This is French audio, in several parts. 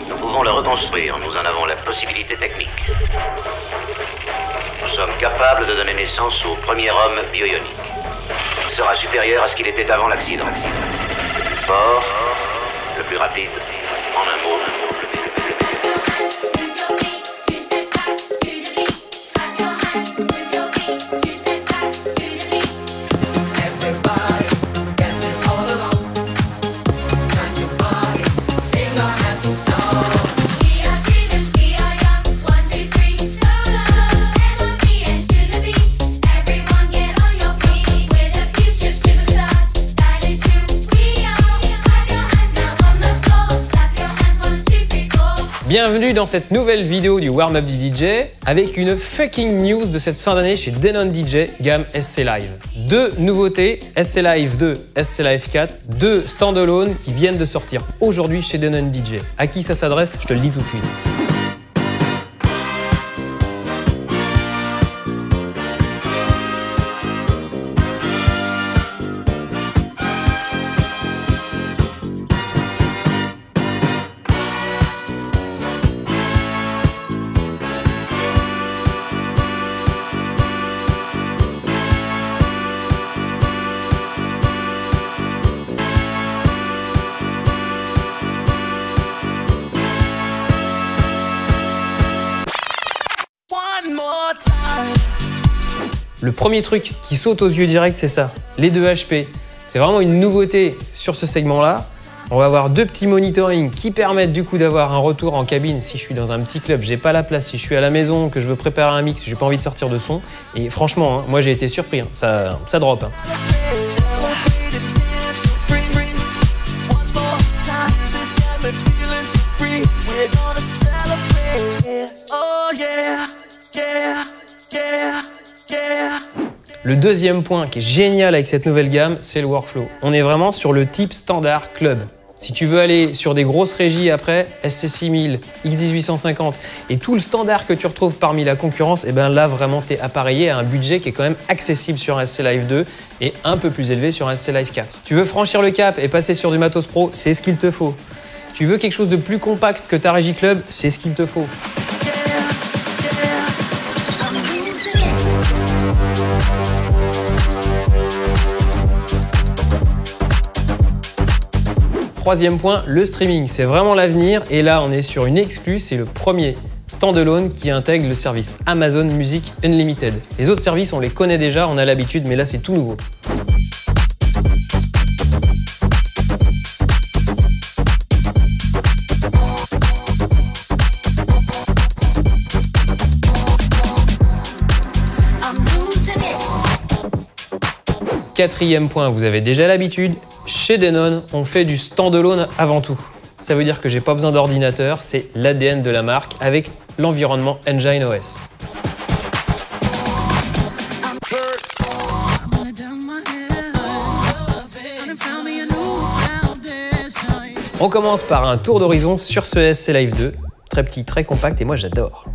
Nous pouvons le reconstruire, nous en avons la possibilité technique. Nous sommes capables de donner naissance au premier homme bioionique. Il sera supérieur à ce qu'il était avant l'accident. Le plus fort, le plus rapide, en un mot. Bienvenue dans cette nouvelle vidéo du warm-up du DJ avec une fucking news de cette fin d'année chez Denon DJ gamme SC Live. Deux nouveautés, SC Live 2, SC Live 4, deux standalone qui viennent de sortir aujourd'hui chez Denon DJ. À qui ça s'adresse? Je te le dis tout de suite. Le premier truc qui saute aux yeux direct, c'est ça, les deux HP. C'est vraiment une nouveauté sur ce segment-là. On va avoir deux petits monitoring qui permettent du coup d'avoir un retour en cabine si je suis dans un petit club, j'ai pas la place, si je suis à la maison, que je veux préparer un mix, j'ai pas envie de sortir de son. Et franchement, hein, moi j'ai été surpris, hein, ça drop. Hein. Le deuxième point qui est génial avec cette nouvelle gamme, c'est le workflow. On est vraiment sur le type standard club. Si tu veux aller sur des grosses régies après, SC6000, X10850 et tout le standard que tu retrouves parmi la concurrence, et ben là vraiment tu es appareillé à un budget qui est quand même accessible sur SC Live 2 et un peu plus élevé sur SC Live 4. Tu veux franchir le cap et passer sur du matos pro, c'est ce qu'il te faut. Tu veux quelque chose de plus compact que ta régie club, c'est ce qu'il te faut. Troisième point, le streaming, c'est vraiment l'avenir et là on est sur une exclue, c'est le premier standalone qui intègre le service Amazon Music Unlimited. Les autres services on les connaît déjà, on a l'habitude, mais là c'est tout nouveau. Quatrième point, vous avez déjà l'habitude, chez Denon, on fait du standalone avant tout. Ça veut dire que j'ai pas besoin d'ordinateur, c'est l'ADN de la marque avec l'environnement Engine OS. On commence par un tour d'horizon sur ce SC Live 2, très petit, très compact et moi j'adore.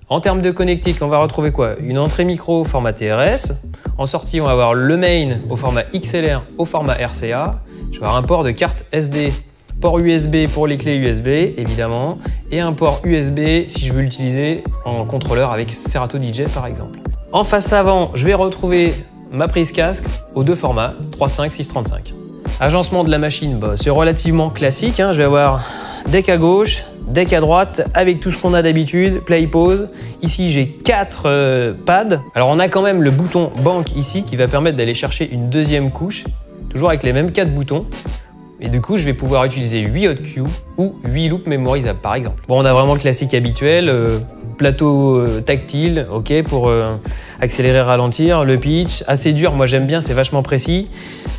En termes de connectique, on va retrouver quoi? Une entrée micro au format TRS. En sortie, on va avoir le main au format XLR au format RCA. Je vais avoir un port de carte SD, port USB pour les clés USB, évidemment, et un port USB si je veux l'utiliser en contrôleur avec Serato DJ par exemple. En face avant, je vais retrouver ma prise casque aux deux formats, 3.5, 6.35. Agencement de la machine, bah, c'est relativement classique. Hein. Je vais avoir deck à gauche, deck à droite avec tout ce qu'on a d'habitude, play, pause. Ici, j'ai 4 pads. Alors, on a quand même le bouton banque ici qui va permettre d'aller chercher une deuxième couche, toujours avec les mêmes 4 boutons. Et du coup, je vais pouvoir utiliser 8 hot Q ou 8 loops mémorisables, par exemple. Bon, on a vraiment le classique habituel, plateau tactile, ok, pour accélérer, ralentir, le pitch, assez dur, moi j'aime bien, c'est vachement précis.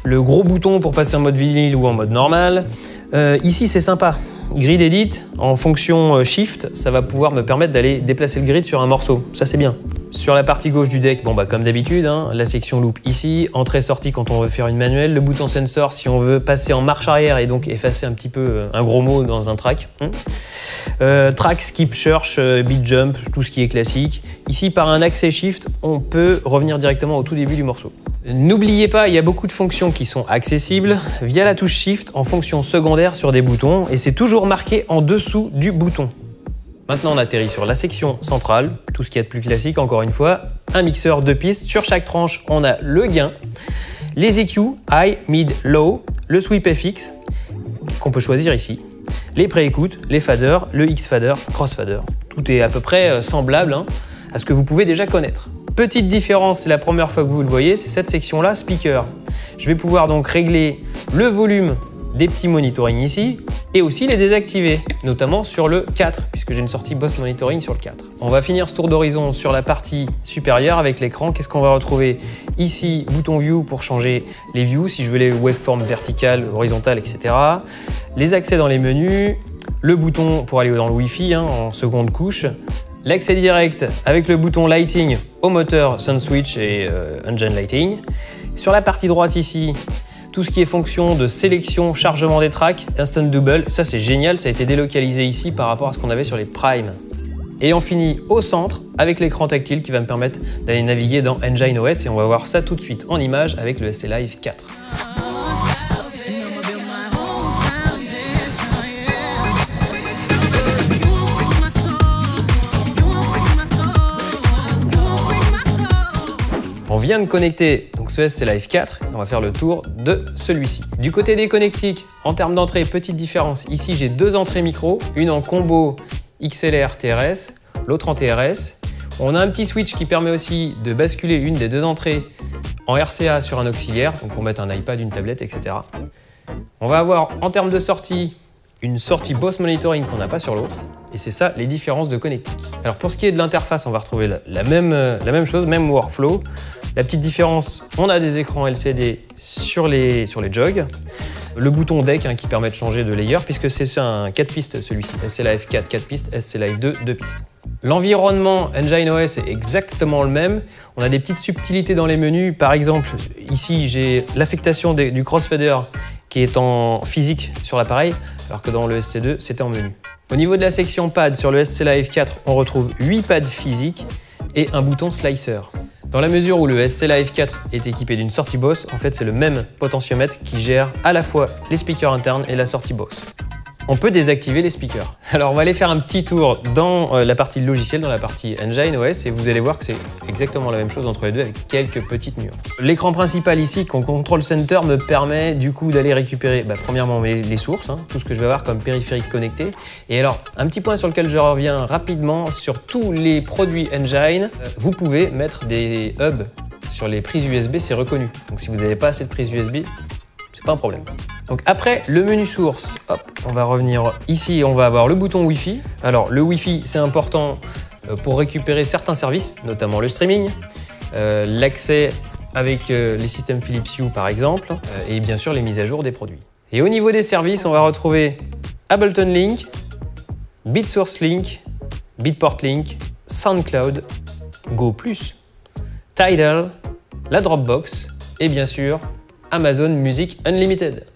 Le gros bouton pour passer en mode vinyle ou en mode normal. Ici, c'est sympa. Grid Edit, en fonction Shift, ça va pouvoir me permettre d'aller déplacer le grid sur un morceau. Ça, c'est bien. Sur la partie gauche du deck, bon, bah, comme d'habitude, hein, la section loop ici, entrée-sortie quand on veut faire une manuelle, le bouton sensor si on veut passer en marche arrière et donc effacer un petit peu un gros mot dans un track. Track, skip, search, beat jump, tout ce qui est classique. Ici, par un accès Shift, on peut revenir directement au tout début du morceau. N'oubliez pas, il y a beaucoup de fonctions qui sont accessibles via la touche Shift en fonction secondaire sur des boutons et c'est toujours marqué en dessous dessous du bouton. Maintenant, on atterrit sur la section centrale, tout ce qu'il y a de plus classique, encore une fois, un mixeur 2 pistes. Sur chaque tranche, on a le gain, les EQ, High, Mid, Low, le Sweep FX, qu'on peut choisir ici, les pré-écoutes, les faders, le X-fader, cross-fader. Tout est à peu près semblable à ce que vous pouvez déjà connaître. Petite différence, c'est la première fois que vous le voyez, c'est cette section-là, speaker. Je vais pouvoir donc régler le volume des petits monitoring ici et aussi les désactiver, notamment sur le 4, puisque j'ai une sortie Boss Monitoring sur le 4. On va finir ce tour d'horizon sur la partie supérieure avec l'écran. Qu'est-ce qu'on va retrouver ici? Bouton View pour changer les views, si je veux les waveforms verticales, horizontales, etc. Les accès dans les menus, le bouton pour aller dans le Wi-Fi en seconde couche, l'accès direct avec le bouton Lighting au moteur Sun Switch et Engine Lighting. Sur la partie droite ici, tout ce qui est fonction de sélection, chargement des tracks, Instant Double, ça c'est génial, ça a été délocalisé ici par rapport à ce qu'on avait sur les Prime. Et on finit au centre avec l'écran tactile qui va me permettre d'aller naviguer dans Engine OS et on va voir ça tout de suite en image avec le SC Live 4. On vient de connecter donc ce SC Live 4 et on va faire le tour de celui-ci. Du côté des connectiques, en termes d'entrée, petite différence. Ici, j'ai deux entrées micro, une en combo XLR TRS, l'autre en TRS. On a un petit switch qui permet aussi de basculer une des deux entrées en RCA sur un auxiliaire, donc pour mettre un iPad, une tablette, etc. On va avoir en termes de sortie, une sortie Boss Monitoring qu'on n'a pas sur l'autre. Et c'est ça les différences de connectique. Alors pour ce qui est de l'interface, on va retrouver la même chose, même workflow. La petite différence, on a des écrans LCD sur les jogs. Le bouton deck qui permet de changer de layer, puisque c'est un 4 pistes celui-ci. SC Live 4, 4 pistes, SC Live 2, 2 pistes. L'environnement Engine OS est exactement le même. On a des petites subtilités dans les menus. Par exemple, ici, j'ai l'affectation du crossfader qui est en physique sur l'appareil, alors que dans le SC2, c'était en menu. Au niveau de la section pad, sur le SC Live 4, on retrouve 8 pads physiques et un bouton slicer. Dans la mesure où le SC Live 4 est équipé d'une sortie Boss, en fait c'est le même potentiomètre qui gère à la fois les speakers internes et la sortie Boss. On peut désactiver les speakers. Alors on va aller faire un petit tour dans la partie logiciel, dans la partie Engine OS, et vous allez voir que c'est exactement la même chose entre les deux avec quelques petites nuances. L'écran principal ici, qu'on Control Center, me permet du coup d'aller récupérer premièrement les sources, tout ce que je vais avoir comme périphérique connecté. Et alors, un petit point sur lequel je reviens rapidement, sur tous les produits Engine, vous pouvez mettre des hubs sur les prises USB, c'est reconnu. Donc si vous n'avez pas assez de prises USB, c'est pas un problème. Donc après le menu source, hop, on va revenir ici, on va avoir le bouton Wi-Fi. Alors le Wi-Fi, c'est important pour récupérer certains services, notamment le streaming, l'accès avec les systèmes Philips Hue par exemple, et bien sûr les mises à jour des produits. Et au niveau des services, on va retrouver Ableton Link, BitSource Link, Beatport Link, SoundCloud, Go+, Tidal, la Dropbox et bien sûr Amazon Music Unlimited.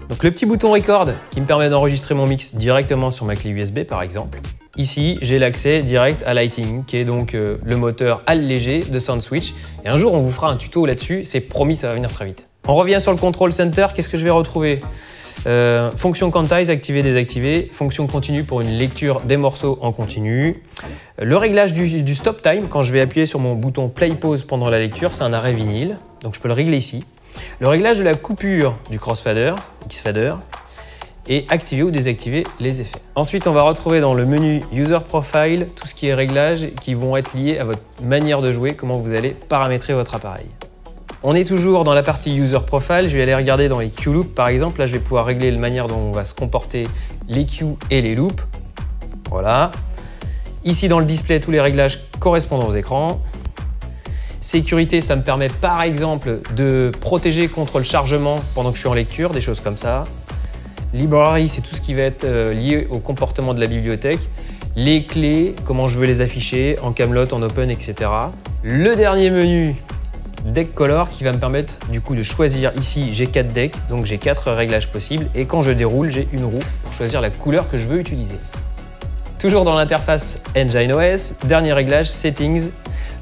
Donc le petit bouton Record qui me permet d'enregistrer mon mix directement sur ma clé USB par exemple. Ici, j'ai l'accès direct à Lighting, qui est donc le moteur allégé de SoundSwitch. Et un jour, on vous fera un tuto là-dessus, c'est promis, ça va venir très vite. On revient sur le Control Center, qu'est-ce que je vais retrouver? Fonction Quantize, activer, désactiver. Fonction continue pour une lecture des morceaux en continu. Le réglage du stop time, quand je vais appuyer sur mon bouton Play Pause pendant la lecture, c'est un arrêt vinyle, donc je peux le régler ici. Le réglage de la coupure du crossfader, X-fader, et activer ou désactiver les effets. Ensuite, on va retrouver dans le menu User Profile tout ce qui est réglages qui vont être liés à votre manière de jouer, comment vous allez paramétrer votre appareil. On est toujours dans la partie User Profile, je vais aller regarder dans les Q Loops par exemple, là je vais pouvoir régler la manière dont on va se comporter les Q et les loops. Voilà. Ici dans le display, tous les réglages correspondant aux écrans. Sécurité, ça me permet par exemple de protéger contre le chargement pendant que je suis en lecture, des choses comme ça. Library, c'est tout ce qui va être lié au comportement de la bibliothèque. Les clés, comment je veux les afficher, en Camelot, en Open, etc. Le dernier menu, Deck Color, qui va me permettre du coup de choisir. Ici, j'ai 4 decks, donc j'ai 4 réglages possibles. Et quand je déroule, j'ai une roue pour choisir la couleur que je veux utiliser. Toujours dans l'interface Engine OS, dernier réglage, Settings.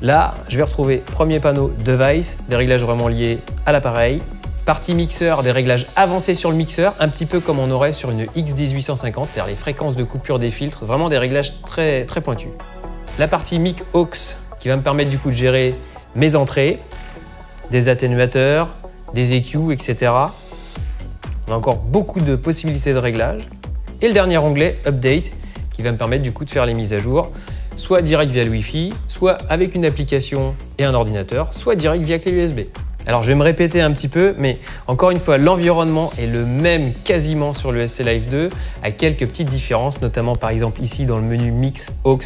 Là, je vais retrouver premier panneau Device, des réglages vraiment liés à l'appareil. Partie mixeur, des réglages avancés sur le mixeur, un petit peu comme on aurait sur une X1850, c'est-à-dire les fréquences de coupure des filtres, vraiment des réglages très pointus. La partie mic aux qui va me permettre du coup de gérer mes entrées, des atténuateurs, des EQ, etc. On a encore beaucoup de possibilités de réglage. Et le dernier onglet, Update, qui va me permettre du coup de faire les mises à jour, soit direct via le Wi-Fi, soit avec une application et un ordinateur, soit direct via clé USB. Alors je vais me répéter un petit peu, mais encore une fois, l'environnement est le même quasiment sur le SC Live 2, à quelques petites différences, notamment par exemple ici dans le menu Mix aux,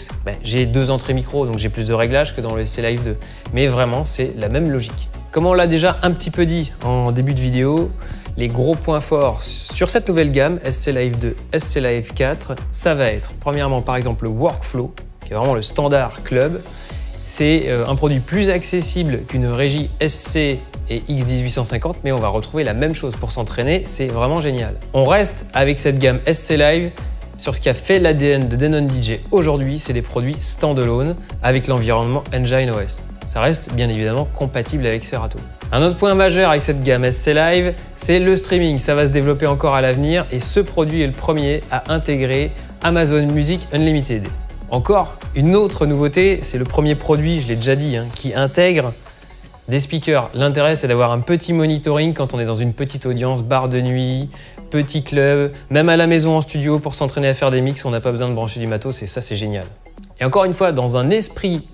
j'ai 2 entrées micro, donc j'ai plus de réglages que dans le SC Live 2. Mais vraiment, c'est la même logique. Comme on l'a déjà un petit peu dit en début de vidéo, les gros points forts sur cette nouvelle gamme, SC Live 2, SC Live 4, ça va être premièrement par exemple le Workflow, qui est vraiment le standard club. C'est un produit plus accessible qu'une régie SC et X1850, mais on va retrouver la même chose pour s'entraîner, c'est vraiment génial. On reste avec cette gamme SC Live sur ce qui a fait l'ADN de Denon DJ aujourd'hui, c'est des produits standalone avec l'environnement Engine OS. Ça reste bien évidemment compatible avec Serato. Un autre point majeur avec cette gamme SC Live, c'est le streaming. Ça va se développer encore à l'avenir et ce produit est le premier à intégrer Amazon Music Unlimited. Encore une autre nouveauté, c'est le premier produit, je l'ai déjà dit, qui intègre des speakers. L'intérêt, c'est d'avoir un petit monitoring quand on est dans une petite audience, bar de nuit, petit club, même à la maison en studio pour s'entraîner à faire des mix, on n'a pas besoin de brancher du matos et ça, c'est génial. Et encore une fois, dans un esprit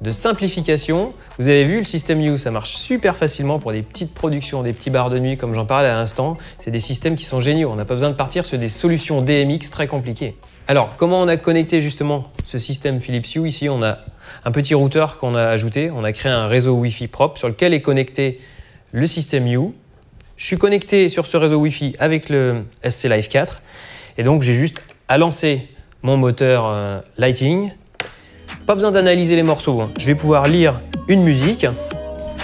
de simplification, vous avez vu le système U, ça marche super facilement pour des petites productions, des petits bars de nuit comme j'en parlais à l'instant. C'est des systèmes qui sont géniaux, on n'a pas besoin de partir sur des solutions DMX très compliquées. Alors, comment on a connecté justement ce système Philips Hue? Ici, on a un petit routeur qu'on a ajouté. On a créé un réseau Wi-Fi propre sur lequel est connecté le système Hue. Je suis connecté sur ce réseau Wi-Fi avec le SC Live 4. Et donc, j'ai juste à lancer mon moteur Lighting. Pas besoin d'analyser les morceaux. Je vais pouvoir lire une musique.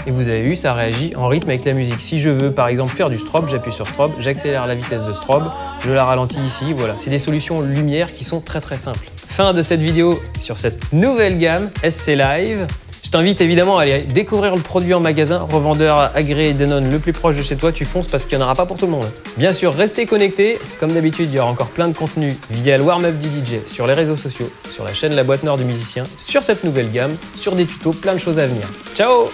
Et vous avez vu, ça réagit en rythme avec la musique. Si je veux par exemple faire du strobe, j'appuie sur strobe, j'accélère la vitesse de strobe, je la ralentis ici, voilà. C'est des solutions lumière qui sont très simples. Fin de cette vidéo sur cette nouvelle gamme SC Live. Je t'invite évidemment à aller découvrir le produit en magasin, revendeur agréé Denon le plus proche de chez toi, tu fonces parce qu'il n'y en aura pas pour tout le monde. Bien sûr, restez connectés, comme d'habitude il y aura encore plein de contenu via le warm-up du DJ, sur les réseaux sociaux, sur la chaîne La Boîte Noire du Musicien, sur cette nouvelle gamme, sur des tutos, plein de choses à venir. Ciao!